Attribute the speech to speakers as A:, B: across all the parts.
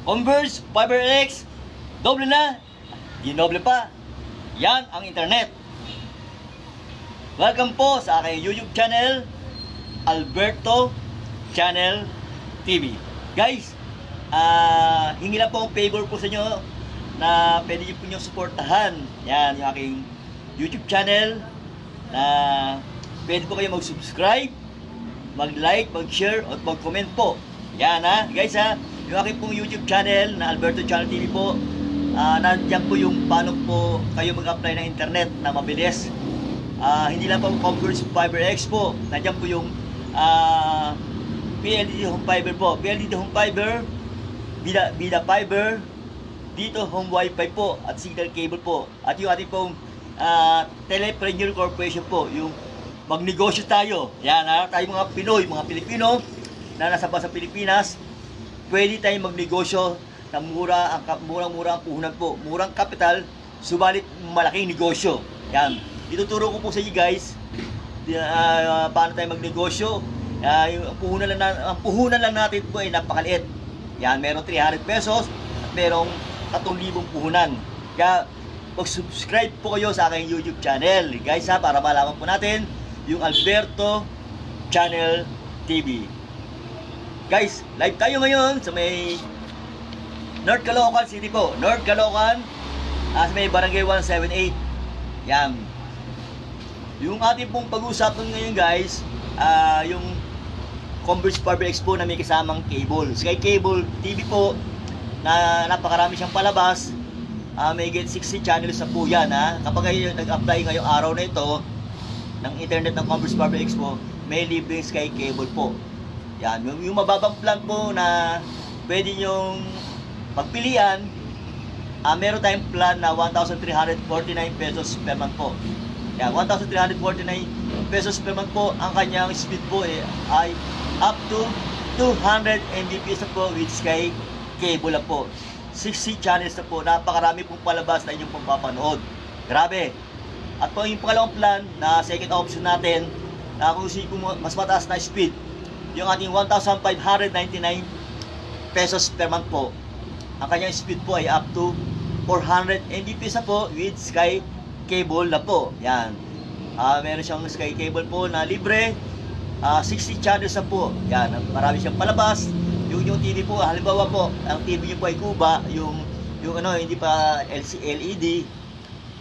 A: Converse, FiberX, doble na, dinoble pa. Yan ang internet. Welcome po sa aking YouTube channel, Alberto Channel TV. Guys, hingi lang po ang favor po sa inyo na pwede nyo po nyo supportahan. Yan, yung aking YouTube channel na pwede po kayo mag-subscribe, mag-like, mag-share, at mag-comment po. Yan guys yung aking pong YouTube channel na Alberto Channel TV po, nandiyan po yung paano po kayo mag-apply ng internet na mabilis. Hindi lang po Converse FiberX po, nandiyan po yung PLDT Home Fiber po, PLDT Home Fiber, Vida Fiber, dito Home Wi-Fi po at Signal Cable po. At yung ating pong Telepreneur Corporation po, yung magnegosyo tayo. Yan tayo mga Pinoy, mga Pilipino na nasa Pilipinas, pwede tayong magnegosyo na murang-mura ang puhunan po. Murang kapital, subalit malaking negosyo. Yan. Ituturo ko po sa inyo guys paano tayo magnegosyo. Yung puhunan lang natin po ay napakaliit. Yan, merong 300 pesos at merong 3,000 puhunan. Kaya mag-subscribe po kayo sa aking YouTube channel guys para malaman po natin yung Alberto Channel TV. Guys, live tayo ngayon sa may North Caloocan City po. North Caloocan, sa may Barangay 178. Yan. Yung ating pong pag-uusapan ngayon guys, yung Converse FiberX po na may kasamang cable. Sky Cable TV po, na napakarami siyang palabas. May get 60 channels na po yan Kapag kayo nag-apply ngayong araw na ito ng internet ng Converse FiberX po, may libreng Sky Cable po. Yan, yung mababang plan po na pwede nyong pagpilian, meron tayong plan na 1,349 pesos per month po. Yan, 1,349 pesos per month po. Ang kanyang speed po ay up to 200 Mbps na po with Sky Cable na po. 60 channels na po. Napakarami pong palabas na inyong papapanood. Grabe. At po yung pangalawang plan na second option natin na kung mas mataas na speed, yung ating 1,599 pesos per month po. Ang kanyang speed po ay up to 400 Mbps na po with Sky Cable na po. Yan. Meron siyang Sky Cable po na libre. 60 channels na po. Yan. Marami siyang palabas. Yung TV po, halimbawa po, ang TV niyo po ay kuba, yung hindi pa LED.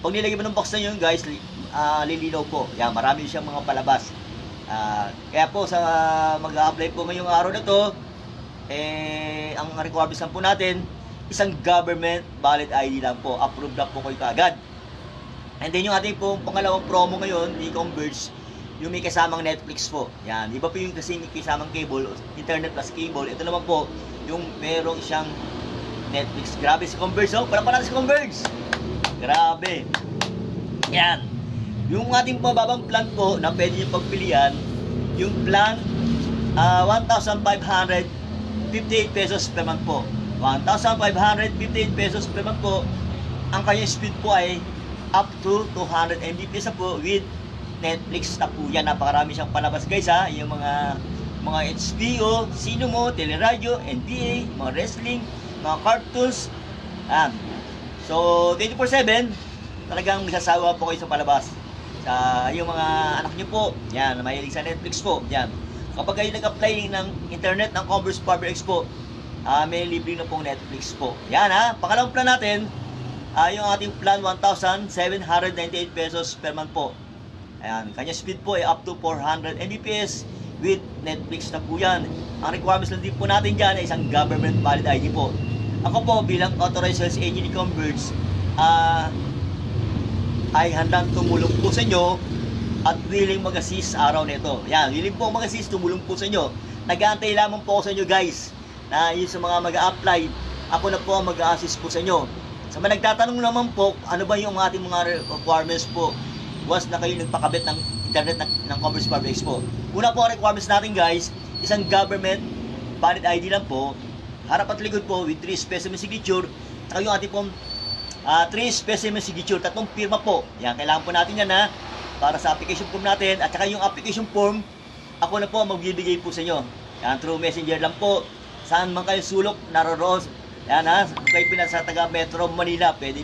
A: Pag nilagay mo ng box na yun guys, lilinaw po. Yan, marami siyang mga palabas. Kaya po sa mag-a-apply po ngayong araw na to, ang requirements lang po natin, isang government valid ID lang po. Approved lang po kayo kaagad. And then yung ating pong pangalawang promo ngayon, ni Converge, yung may kasamang Netflix po. Yan, iba po yung kasi may kasamang cable, internet plus cable. Ito naman po, yung merong siyang Netflix. Grabe si Converge, pala si Converge. Grabe. Yan. Yung ating pababang plan po na pwede yung pagpilian, yung plan 1,558 pesos per month po. 1,558 pesos per month po. Ang kanyang speed po ay up to 200 Mbps na po with Netflix na po yan. Napakarami siyang palabas guys yung mga HBO, Sinemo, Teleradyo, NBA, mga wrestling, mga cartoons. So 24/7 talagang masasawa po kayo sa palabas. Yung mga anak niyo po, yan, mahilig sa Netflix po, yan. Kapag kayo nag-apply ng internet ng Converse FiberX po, may libre na pong Netflix po. Yan pangalawang plan natin, yung ating plan 1,798 pesos per month po. Ayan, kanya speed po ay up to 400 Mbps with Netflix na po yan. Ang requirements lang din po natin dyan ay isang government valid ID po. Ako po bilang authorized sales agent ni Converge, ay handang tumulong po sa inyo at willing mag-assist araw nito. Yan, willing po mag-assist, tumulong po sa inyo. Nag-aantay lamang po ako sa inyo guys, na yun sa mga mag-a-apply, ako na po ang mag-a-assist po sa inyo. Sa mga nagtatanong naman po, ano ba yung ating mga requirements po once na kayo nagpakabit ng internet ng Converse FiberX po. Una po ang requirements natin guys, isang government valid ID lang po, harap at likod po with 3 specimen signature, at yung ating pong 3 specimen signature, 3 pirma po. Yan, kailangan po natin yan para sa application form natin. At saka yung application form, ako na po magbibigay po sa inyo. Yan, through messenger lang po. Saan man kayo sulok, naroroon Yan ha, kung kayo pinasa taga Metro Manila, pwede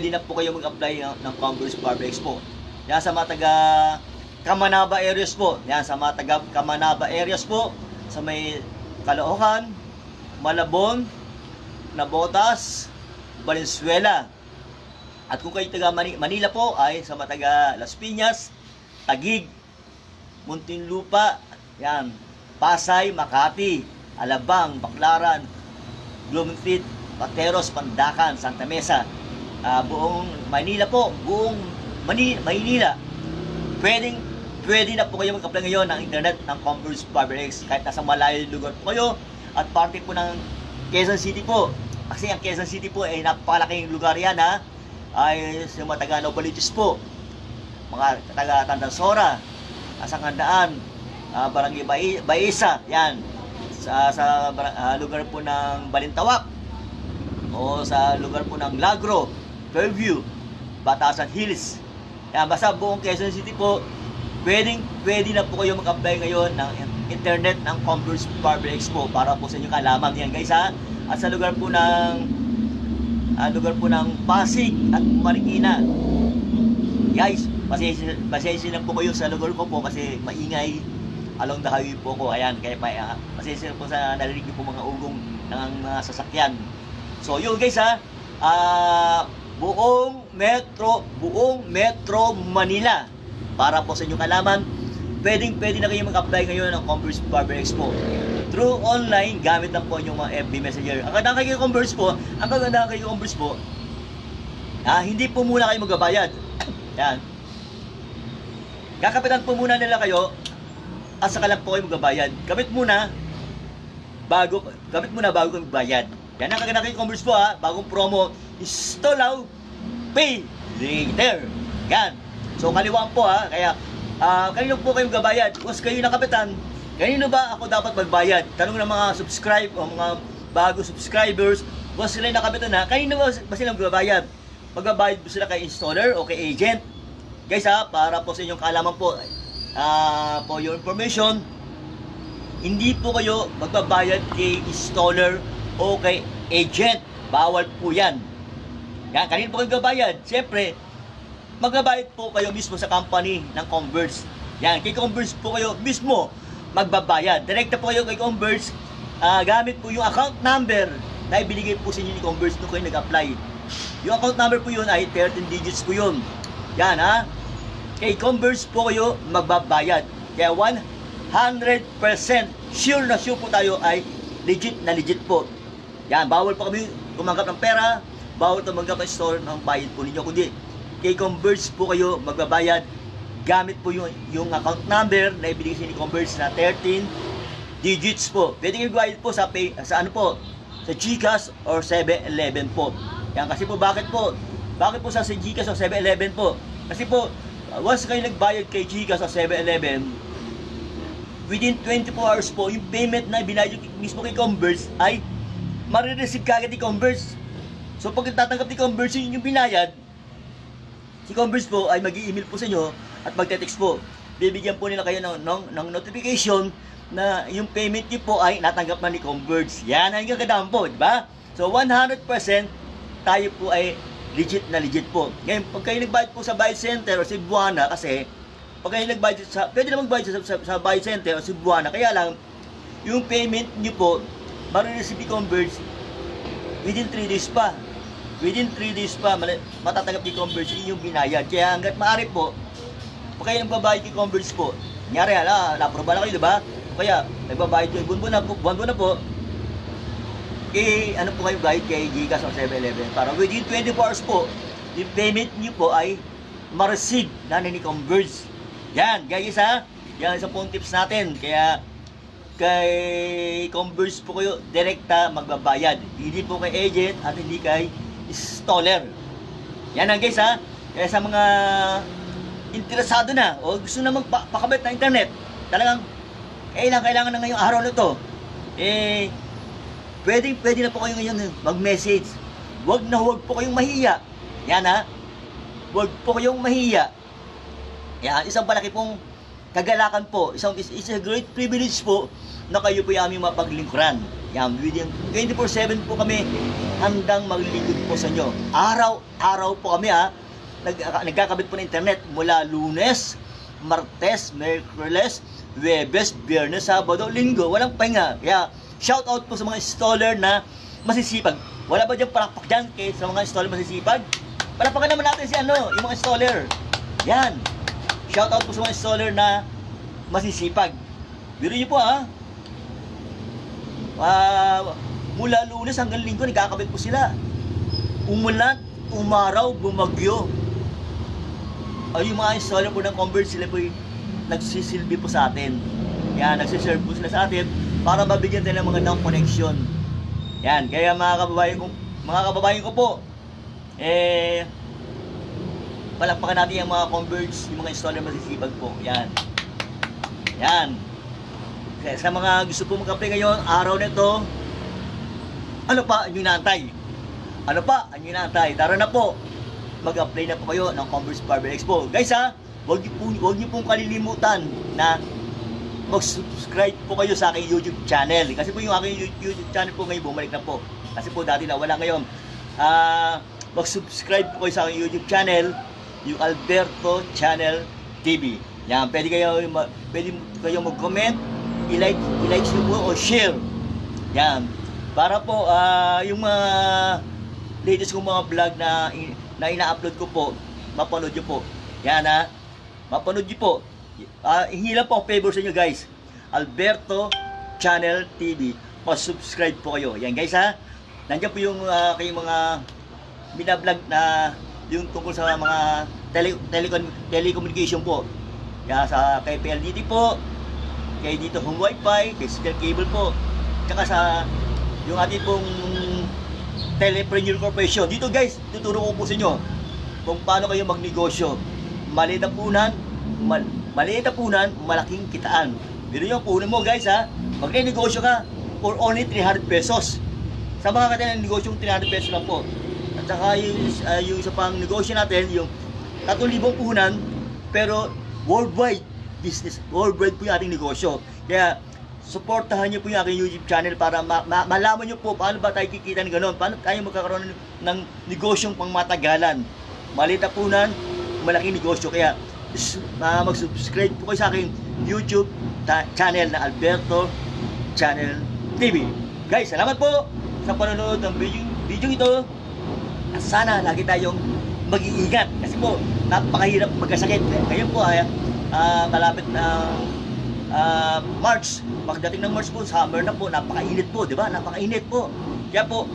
A: na po kayo mag-apply ng Converse Barber Expo. Yan sa mga taga Kamanaba areas po. Yan sa mga taga Kamanaba areas po, sa may Caloocan, Malabon, Navotas, Valenzuela. At kung kayo taga Manila po ay sa mga taga Las Piñas, Taguig, Muntinlupa, yan, Pasay, Makati, Alabang, Baclaran, Bloomfield, Pateros, Pandacan, Santa Mesa, buong Manila po, buong Maynila. Pwede na po kayo mag-apply ngayon ng internet ng Converse Barber X kahit nasa malayo lugar po kayo at parte po ng Quezon City po. Kasi ang Quezon City po ay napakalaking lugar yan ha. Ay sa mga taga Novaliches po, mga taga Tandansora, Asangandaan, Barangay Baisa, yan, sa lugar po ng Balintawak, o sa lugar po ng Lagro, Fairview, Batasan Hills. Yan, basta buong Quezon City po, pwede na po kayo mag-apply ngayon ng internet ng Converse Barber Expo para po sa inyo kaalaman yan guys ha. At sa lugar po ng Pasig at Marikina. Guys, pasensya na po kayo sa lugar ko po kasi maingay along the highway po ko. Ayan, kaya pasensya na po sa narinig po mga ugong ng mga sasakyan. So yun guys ha, buong Metro Manila, para po sa inyong kalaman, pwede na kayo mag-apply ngayon ng Converse Barber Expo. Through online, gamit lang po yung mga FB Messenger. Ang ganda kay Converse po, hindi po muna kayo magbabayad. Yan. Kakapitan po muna nila kayo at saka lang po kayo magbabayad. Gamit muna bago kayo magbayad. Yan ang kaganda kay Converse po ha. Bagong promo, install now, pay later. Yan. So kaliwaan po ha. Kaya kanino po kayo magbabayad? Kung kayo na kapitan, kanino ba ako dapat magbayad? Tanong ng mga mga bago subscribers, kung sila yung nakapitan na, kanino ba sila magbabayad? Magbabayad ba sila kay installer o kay agent? Guys ha, para po sa inyong kaalaman po, for your information, hindi po kayo magbabayad kay installer o kay agent. Bawal po yan. Yan, kanino po kayo magbabayad? Siyempre, magbabayad po kayo mismo sa company ng Converse. Yan, kay Converse po kayo mismo magbabayad. Direkta po kayo kay Converse, gamit po yung account number na ibinigay po sa inyo ni Converse nung kayo nag-apply. Yung account number po yun ay 13 digits po yun. Yan ha. Kay Converse po kayo magbabayad. Kaya 100% sure na sure po tayo ay legit na legit po. Yan, bawal po kami tumanggap ng pera, bawal tumanggap ng store ng bayad po ninyo. Kundi kay Converse po kayo magbabayad gamit po yung account number na ibigay sa ni Converse na 13 digits po. Pwede kayo bayad po sa sa GCash or 7-Eleven po. Yan kasi po bakit po sa GCash o 7-Eleven po? Kasi po once kayo nagbayad kay GCash o 7-Eleven, within 24 hours po yung payment na binayad mismo kay Converse ay marireceive kagad ni Converse. So pag tatanggap ni Converse yung binayad, si Converse po ay mag-i-email po sa inyo at magte-text po. Bibigyan po nila kayo ng notification na yung payment niyo po ay natanggap na ni Converse. Yan ang kagandaan po, di ba? So 100% tayo po ay legit na legit po. Ngayon, pag kayo nagbayad po sa Bayad Center o Cebuana, kasi pag kayo nagbayad pwede na magbayad sa Bayad Center o Cebuana, kaya lang yung payment niyo po marireceive ni Converse within 3 days pa. Within 3 days pa, matatanggap ni Converse yung binayad. Kaya hanggat maaari po, pag kayo nagbabayad kay Converse po, nangyari na-aproba na kayo, di ba? Kaya, nagbabayad kayo, buwan-buwan na po, ano po kayo bayad kay GCash o 7-Eleven? Para within 24 hours po, yung payment niyo po ay ma-receive na ni Converse. Yan, guys ha? Yan, isang pong tips natin. Kaya, kay Converse po kayo, direkta magbabayad. Hindi po kay agent at hindi kay installer. Yan ang guys ha. Kaya sa mga interesado na o gusto na magpakabit na internet, talagang kailangan na ngayong araw na to, pwede na po kayo ngayon mag-message. Huwag po kayong mahiya. Yan ha. Huwag po kayong mahiya. Yan, isang palaki pong kagalakan po. It's a great privilege po na kayo po yung aming mapaglingkuran. Yan, within 24/7 po kami handang maglingkod po sa inyo. Araw-araw po kami nagkakabit po ng internet mula Lunes, Martes, Miyerkules, Huwebes, Biyernes, Sabado, Linggo. Walang pahinga. Kaya shout out po sa mga installer na masisipag. Wala ba dyan palakpak dyan sa mga installer masisipag? Palakpakan naman natin yung mga installer. Yan. Shout out po sa mga installer na masisipag. Biro nyo po mula Lunes hanggang Linggo nagkakabit po sila. Umulan, umaraw, bumagyo. Yung mga installer po ng Convert, sila po nagsisilbi po sa atin. Yan, nagsiserve po sila sa atin para mabigyan tayo ng mga down connection. Yan, kaya mga kababayan ko po, palakpakan natin yung mga Converts, yung mga installer masisipag po. Yan. Yan. Kaya sa mga gusto po mag-apply ngayon, araw na ito, ano pa ang inaantay? Tara na po. Mag-apply na po kayo ng Converse Barber Expo. Guys huwag niyo pong kalilimutan na mag-subscribe po kayo sa aking YouTube channel. Kasi po yung aking YouTube channel po ngayon bumalik na po. Kasi po dati na wala ngayon. Mag-subscribe po kayo sa aking YouTube channel, yung Alberto Channel TV. Yan, pwede kayo mag-comment, i-like nyo po o share. Yan. Para po yung mga latest kong mga vlog na ina-upload ko po, mapanood nyo po. Yan mapanood nyo po. Hingi lang po favor sa inyo guys. Alberto Channel TV. Pa-subscribe po kayo. Yan guys Nandiyan po yung kayong mga binablog na yung tungkol sa mga telecommunication po. Yan kay PLDT po, kay dito Home Wi-Fi, kay Signal Cable po. Tsaka sa yung ating pong Telepreneur Corporation. Dito guys, tuturo ko po sa inyo kung paano kayo magnegosyo. Maliit na punan, malaking kitaan. Pero yung punan mo guys magne-negosyo ka for only 300 pesos. Sa mga katilang negosyo, 300 pesos lang po. At saka yung isa pang negosyo natin, yung 3,000 puhunan, pero worldwide business, worldwide po yung ating negosyo. Kaya supportahan niyo po yung aking YouTube channel para malaman niyo po paano ba tayo kikita ng gano'n, paano tayo magkakaroon ng negosyong pangmatagalan. Maliit na punan, malaking negosyo. Kaya mag-subscribe po kayo sa aking YouTube channel na Alberto Channel TV. Guys, salamat po sa panonood ng video ito. At sana lagi tayong mag-iingat kasi po napakahirap magkasakit. Ngayon po malapit na March. Pagdating ng March po, summer na po, napakainit po, di ba? Napakainit po. Kaya po,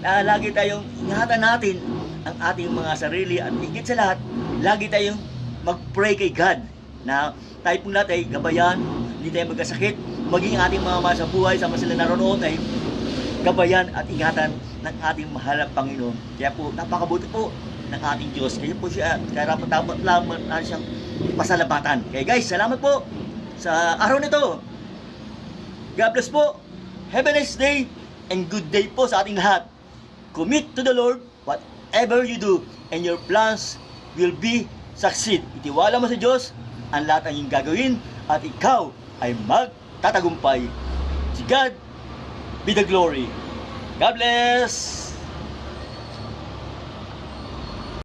A: lagi tayong ingatan natin ang ating mga sarili at higit sa lahat, lagi tayong mag-pray kay God na tayo pong lahat ay gabayan, hindi tayo magkasakit, maging ating mga mahal sa buhay, sama sila naroon ay gabayan at ingatan ng ating mahal na Panginoon. Kaya po, napakabuti po ng ating Diyos. Kaya po siya, karapat-dapat lang siyang pasalamatan. Kaya guys, salamat po sa araw nito. God bless po. Have a nice day and good day po sa ating lahat. Commit to the Lord whatever you do and your plans will be succeed. Itiwala mo sa Diyos ang lahat ang iyong gagawin at ikaw ay magtatagumpay. Si God be the glory. God bless.